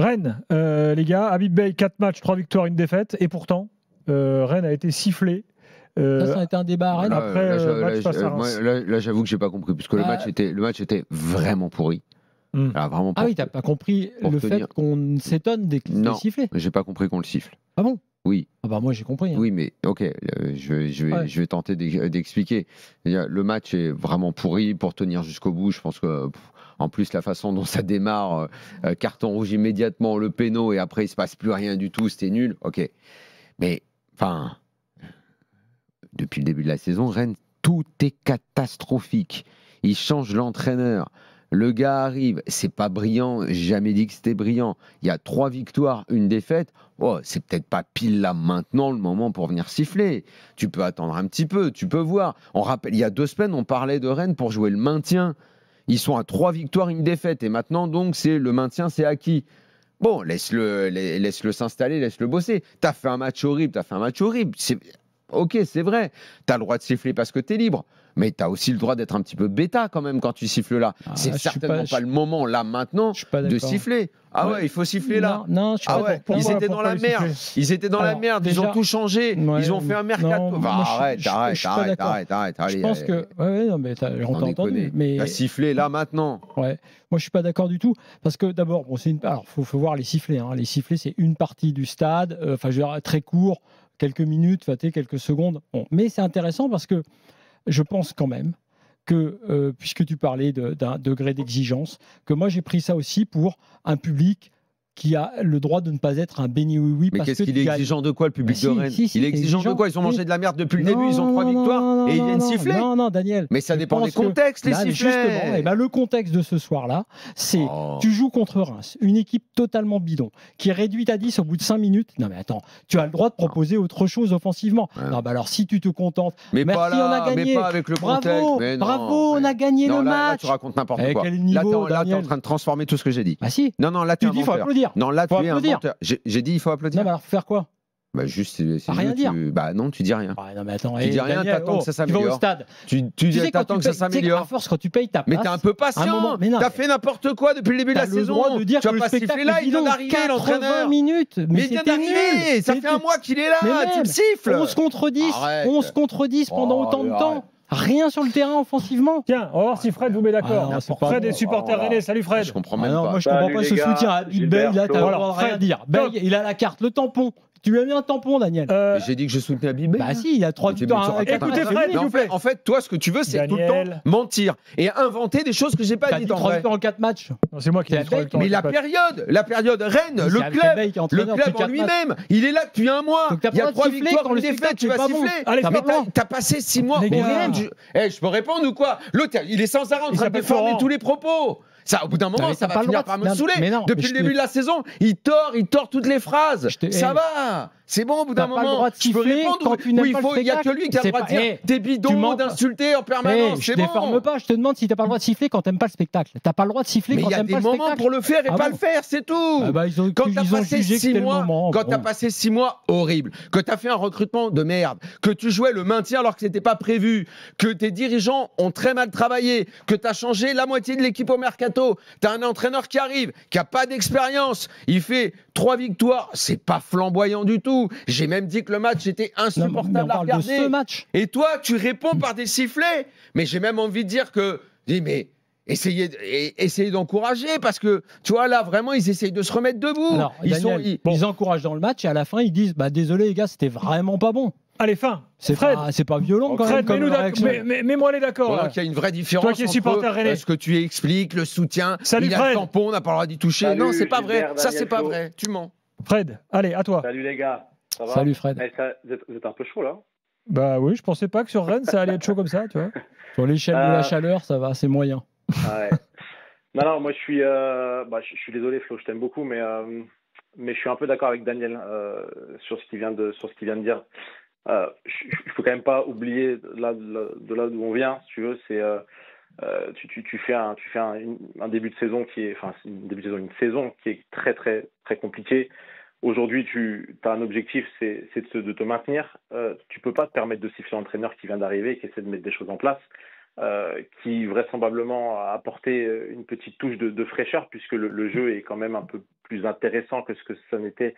Rennes, les gars, Habib Beye, 4 matchs, 3 victoires, 1 défaite. Et pourtant, Rennes a été sifflé. Ça a été un débat à Rennes. Après match face à Reims. Là, j'avoue que j'ai pas compris, puisque le match était vraiment pourri. Alors, vraiment oui, t'as pas compris fait qu'on s'étonne des sifflets. Non, j'ai pas compris qu'on le siffle. Ah bon? Oui. Ah bah moi j'ai compris. Oui, mais ok, je vais tenter d'expliquer. Le match est vraiment pourri pour tenir jusqu'au bout. Je pense que, en plus, la façon dont ça démarre, carton rouge immédiatement, le péno, et après il se passe plus rien du tout, c'était nul. Ok, mais enfin, depuis le début de la saison, Rennes, tout est catastrophique. Ils changent l'entraîneur. Le gars arrive, c'est pas brillant, j'ai jamais dit que c'était brillant. Il y a 3 victoires, 1 défaite. Oh, c'est peut-être pas pile là maintenant le moment pour venir siffler. Tu peux attendre un petit peu, tu peux voir. On rappelle, il y a 2 semaines, on parlait de Rennes pour jouer le maintien. Ils sont à 3 victoires, 1 défaite. Et maintenant, donc, c'est le maintien, c'est acquis. Bon, laisse-le s'installer, laisse-le bosser. T'as fait un match horrible. Ok, c'est vrai. T'as le droit de siffler parce que t'es libre. Mais tu as aussi le droit d'être un petit peu bêta quand même quand tu siffles là. C'est certainement pas le moment là maintenant de siffler. Ah ouais, il faut siffler là. Non, je suis pas d'accord. Ils étaient dans la merde. Ils étaient dans la merde. Ils ont tout changé. Ils ont fait un mercato. Arrête. Je pense que. Non, mais on t'a entendu. Mais t'as sifflé là maintenant. Ouais. Moi, je suis pas d'accord du tout parce que d'abord, alors faut voir les sifflets. Les sifflets, c'est une partie du stade. Enfin, je veux dire, très court, quelques minutes, quelques secondes. Bon. Mais c'est intéressant parce que je pense quand même que, puisque tu parlais d'un degré d'exigence, que moi j'ai pris ça aussi pour un public qui a le droit de ne pas être un béni-oui-oui. Mais qu'est-ce qu'il est exigeant de quoi, le public de Rennes? Il est exigeant de quoi? Ils ont mangé de la merde depuis le début, ils ont 3 victoires et ils viennent siffler? Non, Daniel. Mais ça dépend des contextes, les sifflets. Justement, le contexte de ce soir-là, c'est tu joues contre Reims, une équipe totalement bidon, qui est réduite à 10 au bout de 5 minutes. Non mais attends, tu as le droit de proposer autre chose offensivement. Non, alors si tu te contentes, mais merci, pas là, on a gagné. Mais pas avec le contexte. Bravo, on a gagné le match. Là, tu racontes n'importe quoi. Là, tu es en train de transformer tout ce que j'ai dit. Ah si. Non, là, tu dis, il faut applaudir. Non, là, tu es un menteur. J'ai dit, il faut applaudir. Non, mais alors, faire quoi? Bah juste, rien dire. Bah non, tu dis rien. Non, mais attends, tu dis rien, t'attends que ça s'améliore. Tu vas au stade. Tu t'attends que ça s'améliore. À force, quand tu payes ta place. Mais t'es un peu patient. T'as fait n'importe quoi depuis le début de la saison. Droit de dire tu vas pas siffler là, il vient d'arriver l'entraîneur. 20 minutes. Mais il vient d'arriver. Ça fait un mois qu'il est là. Tu me siffles. 11 contre 10 pendant autant de temps. Rien sur le terrain offensivement. Tiens, on va voir si Fred vous met d'accord. Fred est supporter rennais. Salut Fred. Je comprends même pas. Moi je comprends pas ce soutien à Beye. Là, t'as le droit de rien dire. Beye, il a la carte, le tampon. Tu lui as mis un tampon, Daniel. J'ai dit que je soutenais Habib Beye. Bah si, il y a 3 victoires. Écoutez Fred, s'il vous plaît. En fait, toi, ce que tu veux, c'est tout le temps mentir et inventer des choses que j'ai pas dites en vrai. 3 victoires en 4 matchs. C'est moi qui ai dit 3 victoires. Mais la période Rennes, le club en lui-même, il est là depuis un mois. Il y a 3 victoires, une défaite, tu vas siffler. Mais t'as passé 6 mois. Je peux répondre ou quoi? L'autre, il est sans arrêt en train de déformer tous les propos. Ça, au bout d'un moment, ça va finir par me saouler. Depuis le début de la saison, il tord toutes les phrases. Ça va. C'est bon, au bout d'un moment. Je peux répondre il n'y a que lui qui a le droit de dire t'es bidon, d'insulter en permanence. Je déforme pas. Je te demande si t'as pas le droit de siffler quand t'aimes pas le spectacle. T'as pas le droit de siffler quand t'aimes pas le spectacle. Mais il y a des moments pour le faire et pas le faire, c'est tout. Quand t'as passé 6 mois horribles, que t'as fait un recrutement de merde, que tu jouais le maintien alors que c'était pas prévu, que tes dirigeants ont très mal travaillé, que t'as changé la moitié de l'équipe au mercato, t'as un entraîneur qui arrive, qui a pas d'expérience, il fait 3 victoires, c'est pas flamboyant du tout. J'ai même dit que le match était insupportable à regarder. De ce match. Et toi, tu réponds par des sifflets. Mais j'ai même envie de dire que, mais essayez d'encourager parce que, tu vois, là, vraiment, ils essayent de se remettre debout. Alors, ils encouragent dans le match et à la fin, ils disent, désolé les gars, c'était vraiment pas bon. Allez, fin. C'est pas violent quand Fred, même. mets-moi les d'accord. Il y a une vraie différence. Toi qui es supporter rennais. Ce que tu expliques, le soutien, Salut, il a le tampon, on n'a pas le droit d'y toucher. Salut, non, c'est pas vrai. Gilbert, ça, c'est pas vrai. Tu mens. Fred, allez, à toi. Salut les gars. Ça va? Salut Fred. Vous êtes un peu chaud là? Bah oui, je pensais pas que sur Rennes ça allait être chaud comme ça, tu vois. Sur l'échelle de la chaleur, ça va, c'est moyen. Ouais. Non, moi je suis désolé Flo, je t'aime beaucoup, mais je suis un peu d'accord avec Daniel sur ce qu'il vient de dire. Il faut quand même pas oublier de là d'où on vient, si tu veux. C'est tu fais un début de saison une saison qui est très très très compliquée. Aujourd'hui, tu as un objectif, c'est de te maintenir. Tu peux pas te permettre de siffler l'entraîneur qui vient d'arriver et qui essaie de mettre des choses en place. qui vraisemblablement a apporté une petite touche de fraîcheur, puisque le jeu est quand même un peu plus intéressant que ce que ça n'était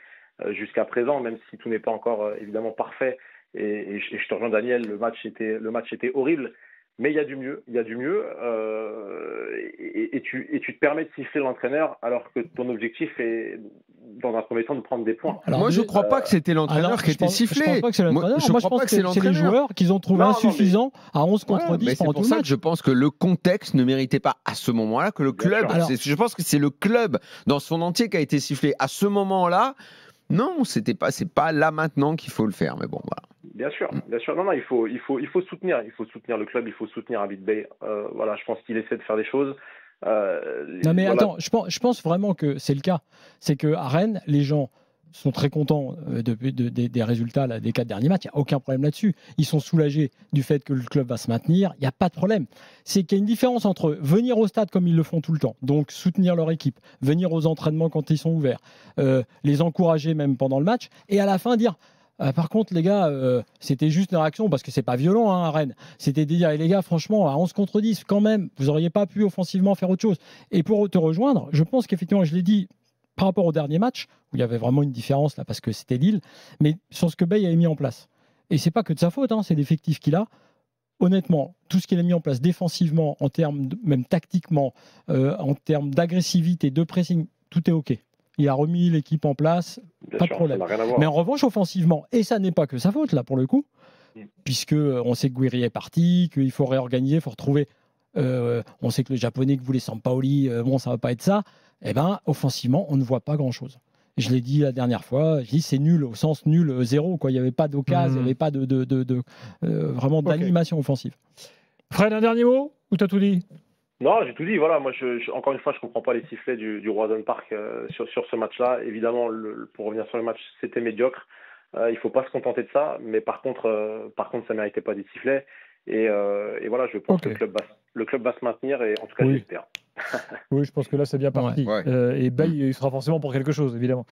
jusqu'à présent, même si tout n'est pas encore évidemment parfait. Et je te rejoins, Daniel, le match était horrible. Mais il y a du mieux, et tu te permets de siffler l'entraîneur alors que ton objectif est, dans un premier temps, de prendre des points. Alors, moi, je ne crois pas que c'était l'entraîneur qui était sifflé. Je ne pense pas que c'est l'entraîneur. Je pense que c'est les joueurs qui ont trouvé insuffisant à 11 contre 10 pendant tout le match. C'est pour ça que je pense que le contexte ne méritait pas à ce moment-là que le club. Je pense que c'est le club dans son entier qui a été sifflé à ce moment-là. Non, c'est pas là maintenant qu'il faut le faire, mais bon, voilà. Bien sûr. Non, il faut soutenir le club, il faut soutenir Habib Beye. Voilà, je pense qu'il essaie de faire des choses. Non, mais attends, je pense vraiment que c'est le cas. C'est qu'à Rennes, les gens sont très contents des résultats là, des 4 derniers matchs. Il n'y a aucun problème là-dessus. Ils sont soulagés du fait que le club va se maintenir. Il n'y a pas de problème. C'est qu'il y a une différence entre venir au stade comme ils le font tout le temps, donc soutenir leur équipe, venir aux entraînements quand ils sont ouverts, les encourager même pendant le match, et à la fin dire... par contre, les gars, c'était juste une réaction parce que c'est pas violent à Rennes. C'était de dire, les gars, franchement, à 11 contre 10, quand même, vous n'auriez pas pu offensivement faire autre chose. Et pour te rejoindre, je pense qu'effectivement, je l'ai dit par rapport au dernier match, où il y avait vraiment une différence là parce que c'était Lille, mais sur ce que Beye avait mis en place. Et c'est pas que de sa faute, c'est l'effectif qu'il a. Honnêtement, tout ce qu'il a mis en place défensivement, en termes même tactiquement, en termes d'agressivité, de pressing, tout est OK. Il a remis l'équipe en place, pas de problème. Mais en revanche, offensivement, et ça n'est pas que sa faute, là, pour le coup, puisque on sait que Guiri est parti, qu'il faut réorganiser, il faut retrouver... on sait que le Japonais que voulait Sampaoli, ça va pas être ça. Eh bien, offensivement, on ne voit pas grand-chose. Je l'ai dit la dernière fois, je dis c'est nul, au sens nul, zéro. Quoi. Il n'y avait pas d'occasion, il n'y avait pas vraiment d'animation offensive. Fred, un dernier mot ou t'as tout dit? Non, j'ai tout dit. Voilà, moi, encore une fois, je ne comprends pas les sifflets du Roison Park sur ce match-là. Évidemment, pour revenir sur le match, c'était médiocre. Il ne faut pas se contenter de ça. Mais par contre, ça ne méritait pas des sifflets. Et voilà, je pense que le club va se maintenir. Et en tout cas, j'espère. Oui, je pense que là, c'est bien parti. Ouais. Et Beye, il sera forcément pour quelque chose, évidemment.